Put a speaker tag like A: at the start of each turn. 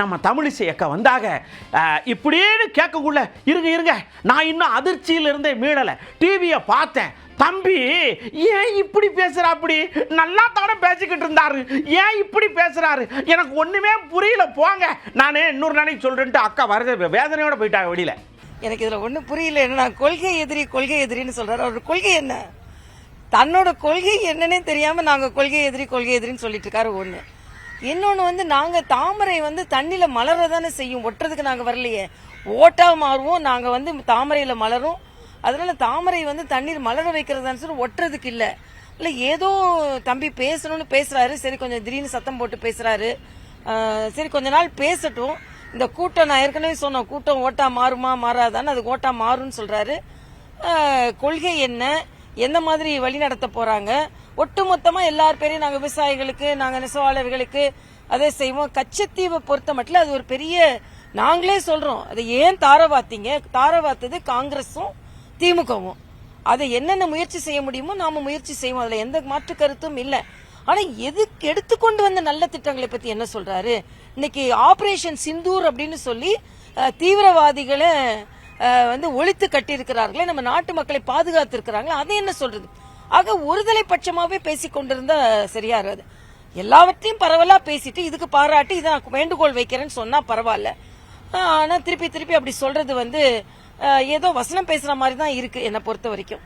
A: நம்ம தமிழிசை அக்கா வந்தாங்க. இப்படின்னு கேட்கக்குள்ள இருங்க நான் இன்னும் அதிர்ச்சியில இருந்தே மீளலை. டிவியை பார்த்தேன். தம்பி ஏன் இப்படி பேசுறா? அப்படி நல்லா தானே பேசிக்கிட்டு இருந்தாரு, ஏன் இப்படி பேசுறாரு? எனக்கு ஒண்ணுமே புரியல. போங்க, நானே இன்னொரு நாளைக்கு சொல்றேன்ட்டு அக்கா வரது வேதனையோட போயிட்டாங்க வெளியில.
B: எனக்கு இதுல ஒண்ணு புரியல. என்ன கொள்கை எதிரின்னு சொல்றாரு. அவர் கொள்கை என்ன? தன்னோட கொள்கை என்னன்னே தெரியாம நாங்க கொள்கை எதிரின்னு சொல்லிட்டு இருக்காரு. ஒண்ணு. இன்னொன்னு நாங்க தாமரை தண்ணில மலரதானே செய்யும், ஒட்டுறதுக்கு நாங்க வரலையே. ஓட்டா மாறுவோம், நாங்க தாமரையில மலரும். அதனால தாமரை தண்ணீர் மலர வைக்கிறதான்னு சொல்லி ஒட்டுறதுக்கு இல்ல. இல்ல ஏதோ தம்பி பேசணும்னு பேசுறாரு. சரி, கொஞ்சம் திடீர்னு சத்தம் போட்டு பேசுறாரு. சரி, கொஞ்ச நாள் பேசட்டும். இந்த கூட்டம் நான் ஏற்கனவே சொன்னோம், கூட்டம் ஓட்டா மாறுமா மாறாதான்னு. அது ஓட்டா மாறும்னு சொல்றாரு. கொள்கை என்ன, எந்த மாதிரி வழி நடத்த போறாங்க? ஒட்டுமொத்தமா எல்லார் பேரையும் நாங்க விவசாயிகளுக்கு, நாங்க நெசவாளர்களுக்கு அதை செய்வோம். கச்சத்தீவை பொறுத்த மட்டும் அது ஒரு பெரிய, நாங்களே சொல்றோம், அதை ஏன் தாரவாத்தீங்க? தாரவாத்தது காங்கிரஸும் திமுகவும். அதை என்னென்ன முயற்சி செய்ய முடியுமோ நாம முயற்சி செய்வோம். அதுல எந்த மாற்று கருத்தும் இல்ல. ஆனா எதுக்கு எடுத்துக்கொண்டு வந்த நல்ல திட்டங்களை பத்தி என்ன சொல்றாரு? இன்னைக்கு ஆபரேஷன் சிந்தூர் அப்படின்னு சொல்லி தீவிரவாதிகளை ஒழித்து கட்டியிருக்கிறார்களே, நம்ம நாட்டு மக்களை பாதுகாத்து இருக்கிறாங்களே, அதை என்ன சொல்றது? ஆக ஒருதலை பட்சமாவே பேசிக் கொண்டிருந்தா சரியா இருக்காது. எல்லாவற்றையும் பரவலா பேசிட்டு இதுக்கு பாராட்டி இதை நான் வேண்டுகோள் வைக்கிறேன்னு சொன்னா பரவாயில்ல. ஆனா திருப்பி அப்படி சொல்றது ஏதோ வசனம் பேசுற மாதிரி தான் இருக்கு என்னை பொறுத்த வரைக்கும்.